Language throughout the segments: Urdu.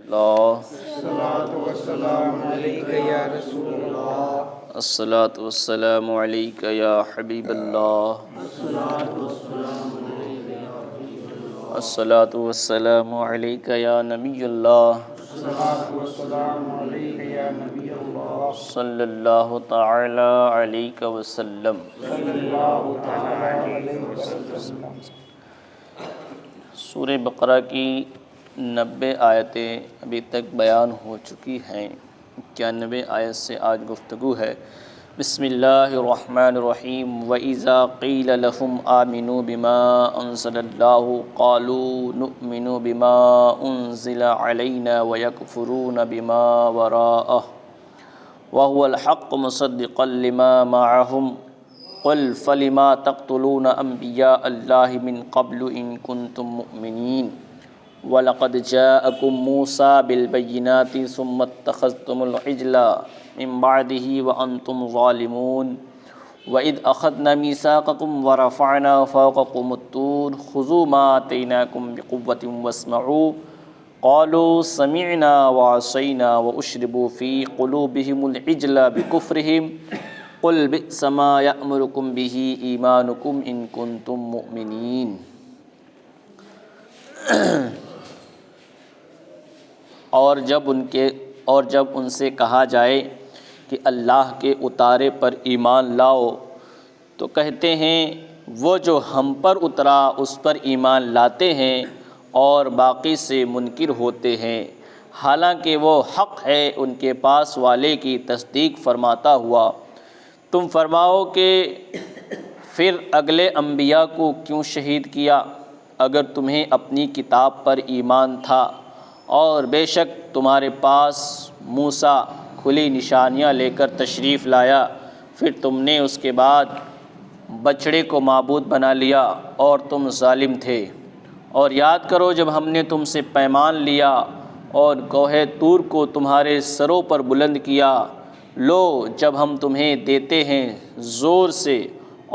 الصلاۃ والسلام علیک یا رسول اللہ، الصلاۃ والسلام علیک یا حبیب اللہ، الصلاۃ والسلام علیک یا نبی اللہ، الصلاۃ والسلام علیک یا نبی اللہ، صلی اللہ تعالی علیہ وسلم۔ صلی اللہ تعالی علیہ وسلم۔ سورہ بقرہ کی 90 آیتیں ابھی تک بیان ہو چکی ہیں۔ 91 آیت سے آج گفتگو ہے۔ بسم اللہ الرحمن الرحیم۔ وَإِذَا قِيلَ لَهُمْ آمِنُوا بِمَا أَنزَلَ اللَّهُ قَالُوا نُؤْمِنُ بِمَا أُنزِلَ عَلَيْنَا وَيَكْفُرُونَ بِمَا وَرَاءَهُ وَهُوَ الْحَقُّ مُصَدِّقًا لِمَا مَعَهُمْ قُلْ فَلِمَا تَقْتُلُونَ أَنْبِيَاءَ اللَّهِ مِنْ قَبْلُ إِن كُنتُم مُّؤْمِنِينَ وَلَقَدْ جَاءَكُم مُّوسَىٰ بِالْبَيِّنَاتِ ثُمَّ اتَّخَذْتُمُ الْعِجْلَ مِن بَعْدِهِ وَأَنْتُمْ ظَالِمُونَ وَإِذْ أَخَذْنَا مِيثَاقَكُمْ وَرَفَعْنَا فَوْقَكُمُ الطُّورَ خُذُوا مَا آتَيْنَاكُمْ بِقُوَّةٍ وَاسْمَعُوا قَالُوا سَمِعْنَا وَعَصَيْنَا وَأُشْرِبُوا فِي قُلُوبِهِمُ الْعِجْلَ بِكُفْرِهِمْ قُلْ بِئْسَ مَا يَأْمُرُكُم بِهِ إِيمَانُكُمْ إِن كُنتُم مُّؤْمِنِينَ۔ اور جب ان سے کہا جائے کہ اللہ کے اتارے پر ایمان لاؤ تو کہتے ہیں وہ جو ہم پر اترا اس پر ایمان لاتے ہیں اور باقی سے منکر ہوتے ہیں، حالانکہ وہ حق ہے ان کے پاس والے کی تصدیق فرماتا ہوا۔ تم فرماؤ کہ پھر اگلے انبیاء کو کیوں شہید کیا اگر تمہیں اپنی کتاب پر ایمان تھا، اور بے شک تمہارے پاس موسیٰ کھلی نشانیاں لے کر تشریف لایا، پھر تم نے اس کے بعد بچڑے کو معبود بنا لیا اور تم ظالم تھے۔ اور یاد کرو جب ہم نے تم سے پیمان لیا اور کوہ طور کو تمہارے سروں پر بلند کیا، لو جب ہم تمہیں دیتے ہیں زور سے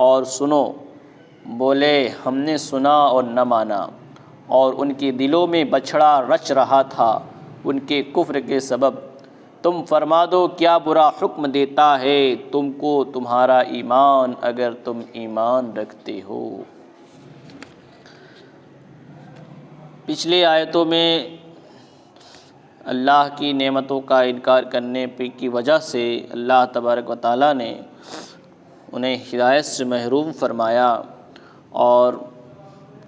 اور سنو، بولے ہم نے سنا اور نہ مانا، اور ان کے دلوں میں بچھڑا رچ رہا تھا ان کے کفر کے سبب۔ تم فرما دو کیا برا حکم دیتا ہے تم کو تمہارا ایمان اگر تم ایمان رکھتے ہو۔ پچھلی آیتوں میں اللہ کی نعمتوں کا انکار کرنے کی وجہ سے اللہ تبارک و تعالیٰ نے انہیں ہدایت سے محروم فرمایا، اور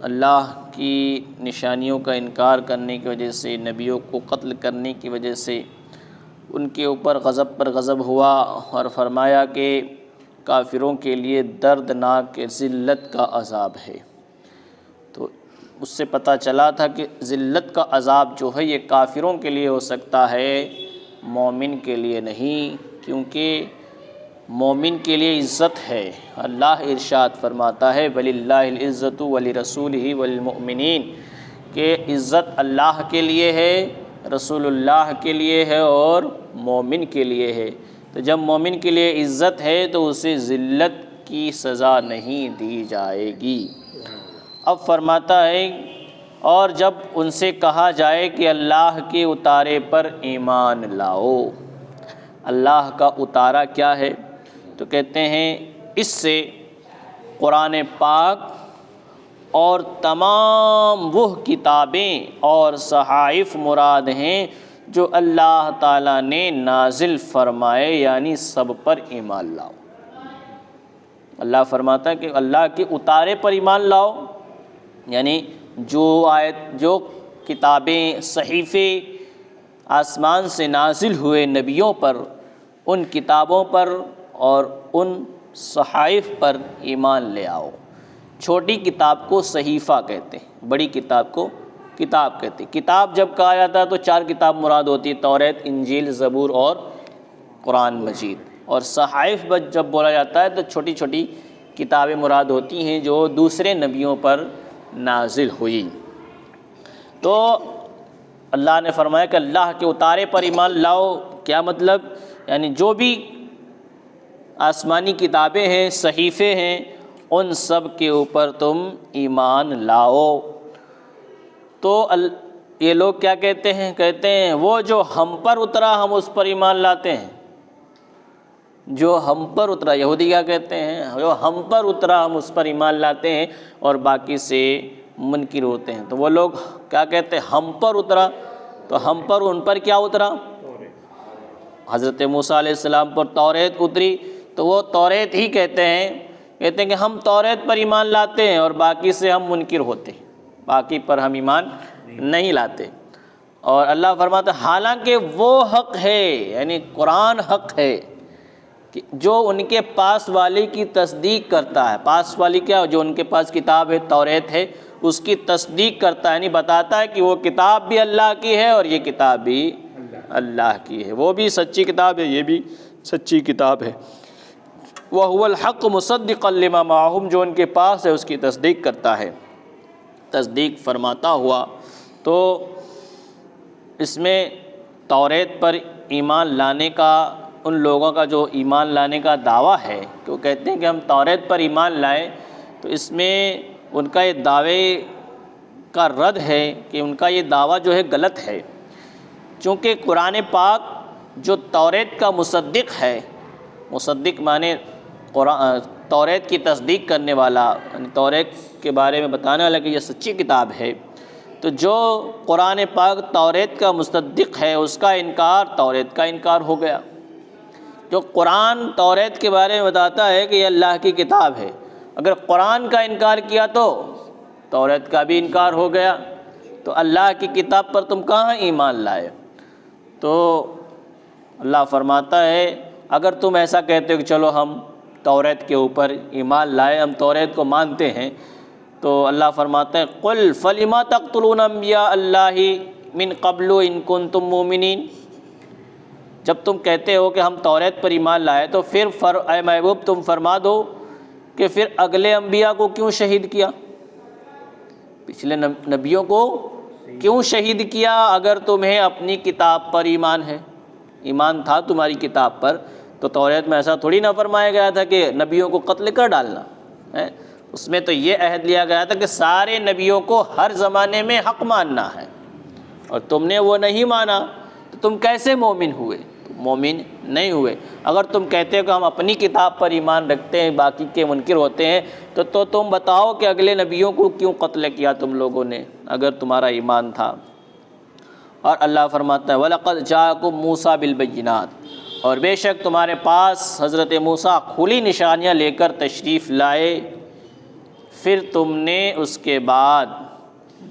اللہ کی نشانیوں کا انکار کرنے کی وجہ سے، نبیوں کو قتل کرنے کی وجہ سے ان کے اوپر غضب پر غضب ہوا، اور فرمایا کہ کافروں کے لیے دردناک ذلت کا عذاب ہے۔ تو اس سے پتہ چلا تھا کہ ذلت کا عذاب جو ہے یہ کافروں کے لیے ہو سکتا ہے، مومن کے لیے نہیں، کیونکہ مومن کے لیے عزت ہے۔ اللہ ارشاد فرماتا ہے وَلِلَّهِ الْعِزَّةُ وَلِرَسُولِهِ وَلِلْمُؤْمِنِينَ، کہ عزت اللہ کے لیے ہے، رسول اللہ کے لیے ہے اور مومن کے لیے ہے۔ تو جب مومن کے لیے عزت ہے تو اسے ذلت کی سزا نہیں دی جائے گی۔ اب فرماتا ہے اور جب ان سے کہا جائے کہ اللہ کے اتارے پر ایمان لاؤ، اللہ کا اتارا کیا ہے؟ تو کہتے ہیں اس سے قرآن پاک اور تمام وہ کتابیں اور صحائف مراد ہیں جو اللہ تعالیٰ نے نازل فرمائے، یعنی سب پر ایمان لاؤ۔ اللہ فرماتا ہے کہ اللہ کے اتارے پر ایمان لاؤ، یعنی جو کتابیں صحیفے آسمان سے نازل ہوئے نبیوں پر، ان کتابوں پر اور ان صحائف پر ایمان لے آؤ۔ چھوٹی کتاب کو صحیفہ کہتے ہیں، بڑی کتاب کو کتاب کہتے ہیں۔ کتاب جب کہا جاتا ہے تو 4 کتاب مراد ہوتی ہے، توریت، انجیل، زبور اور قرآن مجید۔ اور صحائف جب بولا جاتا ہے تو چھوٹی چھوٹی کتابیں مراد ہوتی ہیں جو دوسرے نبیوں پر نازل ہوئی۔ تو اللہ نے فرمایا کہ اللہ کے اتارے پر ایمان لاؤ، کیا مطلب؟ یعنی جو بھی آسمانی کتابیں ہیں، صحیفے ہیں، ان سب کے اوپر تم ایمان لاؤ۔ تو یہ لوگ کیا کہتے ہیں؟ کہتے ہیں وہ جو ہم پر اترا ہم اس پر ایمان لاتے ہیں، جو ہم پر اترا، یہودی کیا کہتے ہیں؟ جو ہم پر اترا ہم اس پر ایمان لاتے ہیں اور باقی سے منکر ہوتے ہیں۔ تو وہ لوگ کیا کہتے ہیں؟ ہم پر اترا، تو ہم پر ان پر کیا اترا؟ حضرت موسیٰ علیہ السلام پر توریت اتری، تو وہ توریت ہی کہتے ہیں کہ ہم توریت پر ایمان لاتے ہیں اور باقی سے ہم منکر ہوتے ہیں، باقی پر ہم ایمان نہیں لاتے۔ اور اللہ فرماتا ہے حالانکہ وہ حق ہے، یعنی قرآن حق ہے کہ جو ان کے پاس والے کی تصدیق کرتا ہے۔ پاس والی کیا؟ جو ان کے پاس کتاب ہے، توریت ہے، اس کی تصدیق کرتا ہے، یعنی بتاتا ہے کہ وہ کتاب بھی اللہ کی ہے اور یہ کتاب بھی اللہ کی ہے، وہ بھی سچی کتاب ہے، یہ بھی سچی کتاب ہے۔ وَهُوَ الْحَقُّ مُصَدِّقًا لِمَا مَعَهُمْ، جو ان کے پاس ہے اس کی تصدیق کرتا ہے، تصدیق فرماتا ہوا۔ تو اس میں توریت پر ایمان لانے کا، ان لوگوں کا جو ایمان لانے کا دعویٰ ہے کہ وہ کہتے ہیں کہ ہم توریت پر ایمان لائیں، تو اس میں ان کا یہ دعوے کا رد ہے کہ ان کا یہ دعویٰ جو ہے غلط ہے، چونکہ قرآن پاک جو توریت کا مصدق ہے، مصدق معنی توریت کی تصدیق کرنے والا، یعنی توریت کے بارے میں بتانے والا کہ یہ سچی کتاب ہے، تو جو قرآن پاک توریت کا مصدق ہے اس کا انکار توریت کا انکار ہو گیا۔ جو قرآن توریت کے بارے میں بتاتا ہے کہ یہ اللہ کی کتاب ہے، اگر قرآن کا انکار کیا تو توریت کا بھی انکار ہو گیا، تو اللہ کی کتاب پر تم کہاں ایمان لائے؟ تو اللہ فرماتا ہے اگر تم ایسا کہتے ہو کہ چلو ہم توریت کے اوپر ایمان لائے، ہم توریت کو مانتے ہیں، تو اللہ فرماتا ہے قُلْ فَلِمَا تَقْتُلُونَ أَنْبِيَاءَ اللَّهِ مِنْ قَبْلُ إِن كُنْتُم مُؤْمِنِينَ، جب تم کہتے ہو کہ ہم توریت پر ایمان لائے تو پھر اے محبوب تم فرما دو کہ پھر اگلے انبیاء کو کیوں شہید کیا، پچھلے نبیوں کو کیوں شہید کیا اگر تمہیں اپنی کتاب پر ایمان ہے، ایمان تھا تمہاری کتاب پر، تو توریت میں ایسا تھوڑی نہ فرمایا گیا تھا کہ نبیوں کو قتل کر ڈالنا ہے، اس میں تو یہ عہد لیا گیا تھا کہ سارے نبیوں کو ہر زمانے میں حق ماننا ہے، اور تم نے وہ نہیں مانا تو تم کیسے مومن ہوئے؟ مومن نہیں ہوئے۔ اگر تم کہتے ہو کہ ہم اپنی کتاب پر ایمان رکھتے ہیں باقی کے منکر ہوتے ہیں، تو تم بتاؤ کہ اگلے نبیوں کو کیوں قتل کیا تم لوگوں نے اگر تمہارا ایمان تھا۔ اور اللہ فرماتا ہے وَلَقَدْ جَاءَكُم مُوسَىٰ بِالْبَيِّنَاتِ، اور بے شک تمہارے پاس حضرت موسیٰ کھلی نشانیاں لے کر تشریف لائے، پھر تم نے اس کے بعد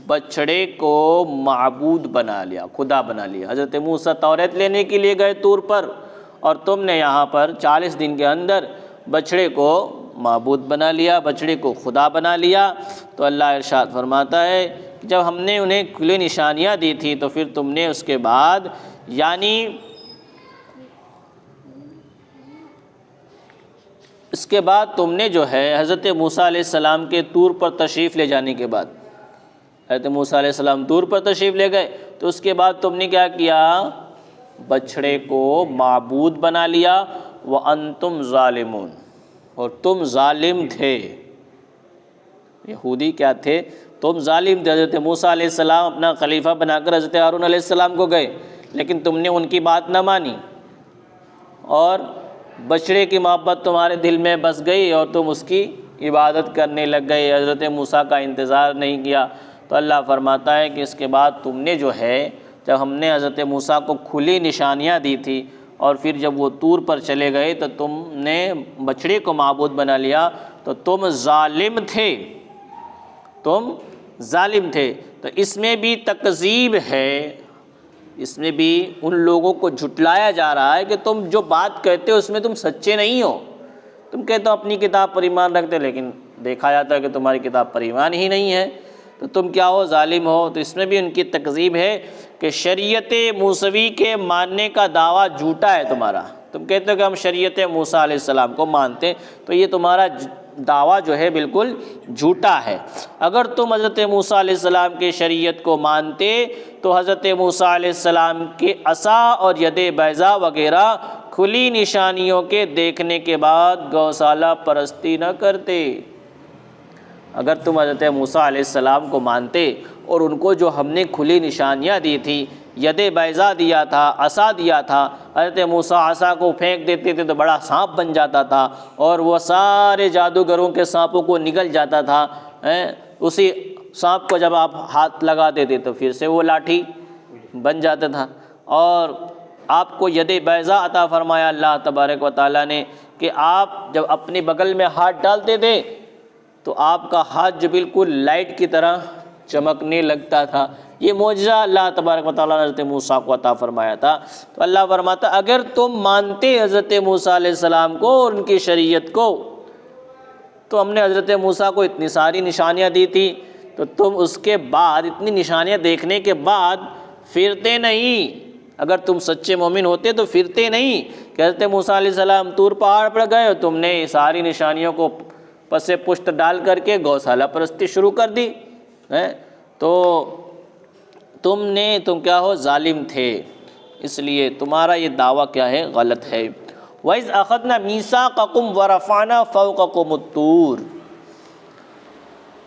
بچڑے کو معبود بنا لیا، خدا بنا لیا۔ حضرت موسیٰ توریت لینے کے لیے گئے طور پر، اور تم نے یہاں پر 40 دن کے اندر بچڑے کو معبود بنا لیا، بچڑے کو خدا بنا لیا۔ تو اللہ ارشاد فرماتا ہے کہ جب ہم نے انہیں کھلی نشانیاں دی تھی تو پھر تم نے اس کے بعد، یعنی اس کے بعد تم نے جو ہے حضرت موسیٰ علیہ السلام کے طور پر تشریف لے جانے کے بعد، حضرت موسیٰ علیہ السلام طور پر تشریف لے گئے تو اس کے بعد تم نے کیا کیا؟ بچڑے کو معبود بنا لیا۔ وَأَنْتُمْ ظَالِمُونَ، اور تم ظالم تھے۔ یہودی کیا تھے؟ تم ظالم تھے۔ حضرت موسیٰ علیہ السلام اپنا خلیفہ بنا کر حضرت ہارون علیہ السلام کو گئے، لیکن تم نے ان کی بات نہ مانی اور بچڑے کی محبت تمہارے دل میں بس گئی اور تم اس کی عبادت کرنے لگ گئے، حضرت موسیٰ کا انتظار نہیں کیا۔ تو اللہ فرماتا ہے کہ اس کے بعد تم نے جو ہے، جب ہم نے حضرت موسیٰ کو کھلی نشانیاں دی تھی اور پھر جب وہ طور پر چلے گئے تو تم نے بچڑے کو معبود بنا لیا، تو تم ظالم تھے، تم ظالم تھے۔ تو اس میں بھی تکذیب ہے، اس میں بھی ان لوگوں کو جھٹلایا جا رہا ہے کہ تم جو بات کہتے ہو اس میں تم سچے نہیں ہو۔ تم کہتے ہو اپنی کتاب پر ایمان رکھتے، لیکن دیکھا جاتا ہے کہ تمہاری کتاب پر ایمان ہی نہیں ہے، تو تم کیا ہو؟ ظالم ہو۔ تو اس میں بھی ان کی تکذیب ہے کہ شریعت موسوی کے ماننے کا دعویٰ جھوٹا ہے تمہارا۔ تم کہتے ہو کہ ہم شریعت موسیٰ علیہ السلام کو مانتے، تو یہ تمہارا دعویٰ جو ہے بالکل جھوٹا ہے۔ اگر تم حضرت موسیٰ علیہ السلام کی شریعت کو مانتے تو حضرت موسیٰ علیہ السلام کے عصا اور ید بیضا وغیرہ کھلی نشانیوں کے دیکھنے کے بعد گوشالہ پرستی نہ کرتے۔ اگر تم حضرت موسیٰ علیہ السلام کو مانتے اور ان کو جو ہم نے کھلی نشانیاں دی تھی، ید بیضا دیا تھا، عصا دیا تھا، حضرت موسیٰ عصا کو پھینک دیتے تھے تو بڑا سانپ بن جاتا تھا اور وہ سارے جادوگروں کے سانپوں کو نگل جاتا تھا، اسی سانپ کو جب آپ ہاتھ لگا دیتے تو پھر سے وہ لاٹھی بن جاتا تھا۔ اور آپ کو ید بیضا عطا فرمایا اللہ تبارک و تعالیٰ نے کہ آپ جب اپنے بغل میں ہاتھ ڈالتے تھے تو آپ کا ہاتھ جو بالکل لائٹ کی طرح چمکنے لگتا تھا۔ یہ معجزہ اللہ تبارک و تعالیٰ نے حضرت موسیٰ کو عطا فرمایا تھا۔ تو اللہ فرماتا اگر تم مانتے حضرت موسیٰ علیہ السلام کو اور ان کی شریعت کو، تو ہم نے حضرت موسیٰ کو اتنی ساری نشانیاں دی تھی، تو تم اس کے بعد اتنی نشانیاں دیکھنے کے بعد پھرتے نہیں۔ اگر تم سچے مومن ہوتے تو پھرتے نہیں کہ حضرت موسیٰ علیہ السلام طور پہاڑ پر گئے اور تم نے ساری نشانیوں کو پس پشت ڈال کر کے گوشالہ پرستی شروع کر دی، تو تم کیا ہو، ظالم تھے، اس لیے تمہارا یہ دعویٰ کیا ہے، غلط ہے۔ وَإِذْ أَخَذْنَا مِيثَاقَكُمْ وَرَفَعْنَا فَوْقَكُمُ الطُّورَ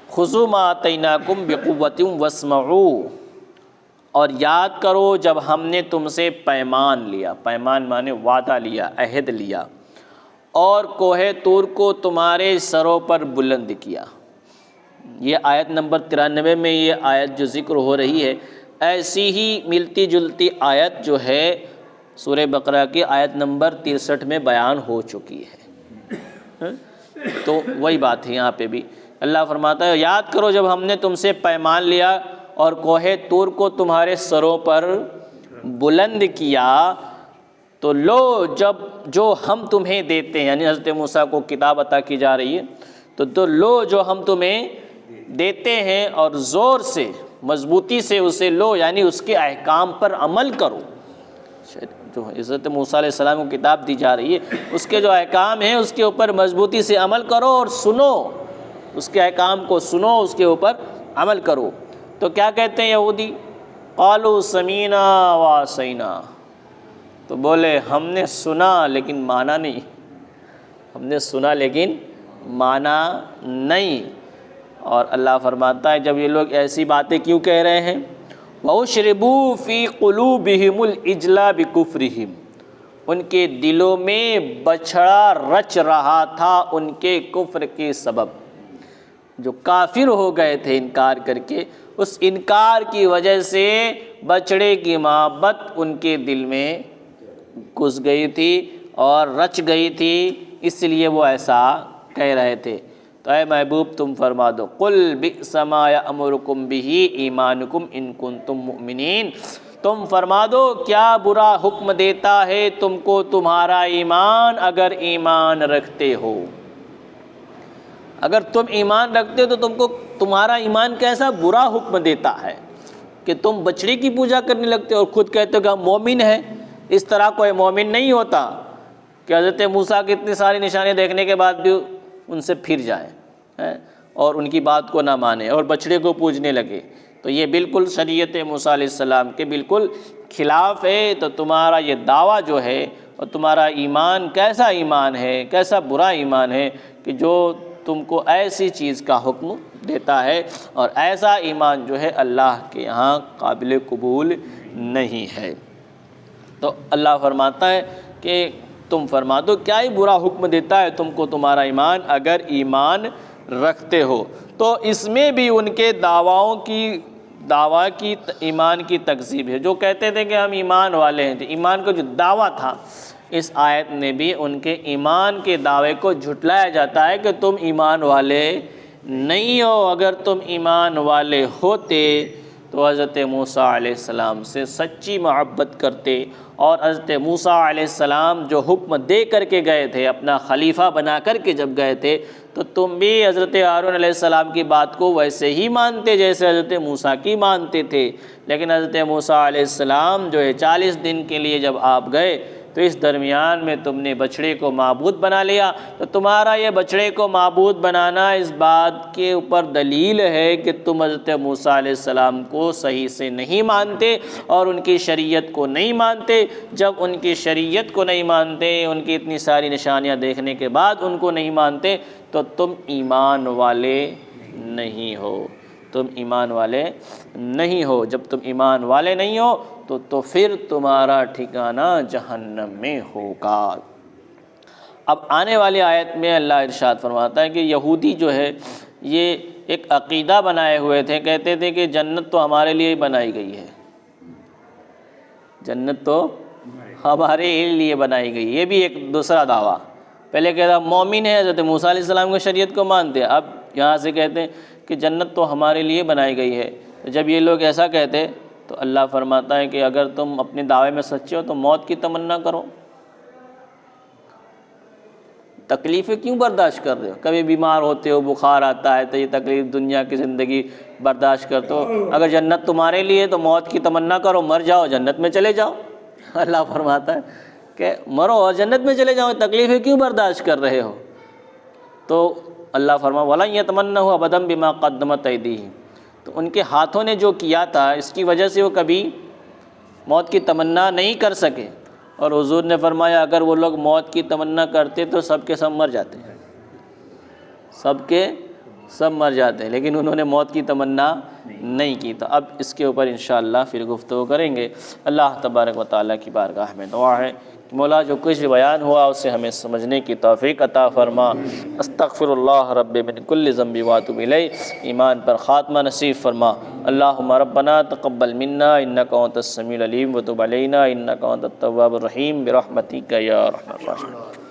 خُذُوا مَا آتَيْنَاكُمْ بِقُوَّةٍ وَاسْمَعُوا، اور یاد کرو جب ہم نے تم سے پیمان لیا، پیمان مانے وعدہ لیا، عہد لیا، اور کوہ طور کو تمہارے سروں پر بلند کیا۔ یہ آیت نمبر 93 میں یہ آیت جو ذکر ہو رہی ہے، ایسی ہی ملتی جلتی آیت جو ہے سورہ بقرہ کی آیت نمبر 63 میں بیان ہو چکی ہے۔ تو وہی بات ہے یہاں پہ بھی اللہ فرماتا ہے یاد کرو جب ہم نے تم سے پیمان لیا اور کوہ طور کو تمہارے سروں پر بلند کیا، تو لو جب جو ہم تمہیں دیتے ہیں، یعنی حضرت موسیٰ کو کتاب عطا کی جا رہی ہے، تو لو جو ہم تمہیں دیتے ہیں اور زور سے مضبوطی سے اسے لو، یعنی اس کے احکام پر عمل کرو۔ جو حضرت موسیٰ علیہ السلام کو کتاب دی جا رہی ہے، اس کے جو احکام ہیں اس کے اوپر مضبوطی سے عمل کرو اور سنو، اس کے احکام کو سنو، اس کے اوپر عمل کرو۔ تو کیا کہتے ہیں یہودی؟ قالوا سمینا وعصینا، تو بولے ہم نے سنا لیکن مانا نہیں، ہم نے سنا لیکن مانا نہیں۔ اور اللہ فرماتا ہے جب یہ لوگ ایسی باتیں کیوں کہہ رہے ہیں، وَأُشْرِبُوا فِي قُلُوبِهِمُ الْإِجْلَ بِكُفْرِهِمْ، ان کے دلوں میں بچھڑا رچ رہا تھا ان کے کفر کے سبب، جو کافر ہو گئے تھے انکار کر کے، اس انکار کی وجہ سے بچڑے کی محبت ان کے دل میں گھس گئی تھی اور رچ گئی تھی، اس لیے وہ ایسا کہہ رہے تھے۔ تو اے محبوب تم فرما دو، قُلْ بِئْسَ مَا يَأْمُرُكُمْ بِهِ ایمانکم ان کنتم مؤمنین، تم فرما دو کیا برا حکم دیتا ہے تم کو تمہارا ایمان اگر ایمان رکھتے ہو۔ اگر تم ایمان رکھتے ہو تو تم کو تمہارا ایمان کیسا برا حکم دیتا ہے کہ تم بچڑے کی پوجا کرنے لگتے ہو اور خود کہتے ہو کہ ہم مومن ہیں۔ اس طرح کوئی مومن نہیں ہوتا کہ حضرت موسیٰ کی اتنی ساری نشانیاں دیکھنے کے بعد بھی ان سے پھر جائیں اور ان کی بات کو نہ مانے اور بچڑے کو پوجنے لگے، تو یہ بالکل شریعت موسیٰ علیہ السلام کے بالکل خلاف ہے۔ تو تمہارا یہ دعویٰ جو ہے اور تمہارا ایمان کیسا ایمان ہے، کیسا برا ایمان ہے کہ جو تم کو ایسی چیز کا حکم دیتا ہے، اور ایسا ایمان جو ہے اللہ کے یہاں قابل قبول نہیں ہے۔ تو اللہ فرماتا ہے کہ تم فرما دو کیا ہی برا حکم دیتا ہے تم کو تمہارا ایمان اگر ایمان رکھتے ہو۔ تو اس میں بھی ان کے دعویٰ کی ایمان کی تکذیب ہے، جو کہتے تھے کہ ہم ایمان والے ہیں، ایمان کا جو دعویٰ تھا اس آیت میں بھی ان کے ایمان کے دعوے کو جھٹلایا جاتا ہے کہ تم ایمان والے نہیں ہو۔ اگر تم ایمان والے ہوتے تو حضرت موسیٰ علیہ السلام سے سچی محبت کرتے، اور حضرت موسیٰ علیہ السلام جو حکم دے کر کے گئے تھے، اپنا خلیفہ بنا کر کے جب گئے تھے، تو تم بھی حضرت ہارون علیہ السلام کی بات کو ویسے ہی مانتے جیسے حضرت موسیٰ کی مانتے تھے۔ لیکن حضرت موسیٰ علیہ السلام جو ہے 40 دن کے لیے جب آپ گئے تو اس درمیان میں تم نے بچڑے کو معبود بنا لیا۔ تو تمہارا یہ بچڑے کو معبود بنانا اس بات کے اوپر دلیل ہے کہ تم حضرت موسیٰ علیہ السلام کو صحیح سے نہیں مانتے اور ان کی شریعت کو نہیں مانتے۔ جب ان کی شریعت کو نہیں مانتے، ان کی اتنی ساری نشانیاں دیکھنے کے بعد ان کو نہیں مانتے، تو تم ایمان والے نہیں ہو۔ تم ایمان والے نہیں ہو۔ جب تم ایمان والے نہیں ہو تو پھر تمہارا ٹھکانہ جہنم میں ہوگا۔ اب آنے والی آیت میں اللہ ارشاد فرماتا ہے کہ یہودی جو ہے یہ ایک عقیدہ بنائے ہوئے تھے، کہتے تھے کہ جنت تو ہمارے لیے ہی بنائی گئی ہے، جنت تو ہمارے لیے بنائی گئی۔ یہ بھی ایک دوسرا دعویٰ، پہلے کہتا مومن ہے حضرت موسیٰ علیہ السلام کی شریعت کو مانتے، اب یہاں سے کہتے ہیں کہ جنت تو ہمارے لیے بنائی گئی ہے۔ جب یہ لوگ ایسا کہتے تو اللہ فرماتا ہے کہ اگر تم اپنے دعوے میں سچے ہو تو موت کی تمنا کرو، تکلیفیں کیوں برداشت کر رہے ہو؟ کبھی بیمار ہوتے ہو، بخار آتا ہے تو یہ تکلیف دنیا کی زندگی برداشت کرتے ہو، اگر جنت تمہارے لیے تو موت کی تمنا کرو، مر جاؤ جنت میں چلے جاؤ۔ اللہ فرماتا ہے کہ مرو اور جنت میں چلے جاؤ، تکلیفیں کیوں برداشت کر رہے ہو؟ تو اللہ فرماتا وَلَن يَتَمَنَّهُ أَبَدًا بِمَا قَدَّمَتْ أَيْدِيهِمْ، تو ان کے ہاتھوں نے جو کیا تھا اس کی وجہ سے وہ کبھی موت کی تمنا نہیں کر سکے۔ اور حضور نے فرمایا اگر وہ لوگ موت کی تمنا کرتے تو سب کے سب مر جاتے، سب کے سب مر جاتے ہیں، لیکن انہوں نے موت کی تمنا نہیں کی۔ تو اب اس کے اوپر انشاءاللہ پھر گفتگو کریں گے۔ اللہ تبارک و تعالیٰ کی بارگاہ میں دعا ہے کہ مولا جو کچھ بیان ہوا اسے ہمیں سمجھنے کی توفیق عطا فرما۔ استغفر اللہ رب من کل ذنب واتوب الیہ، ایمان پر خاتمہ نصیب فرما۔ اللہم ربنا تقبل منا انک انت السمیع العلیم وتب علینا انک انت التواب الرحیم برحمتک یا ارحم الراحمین۔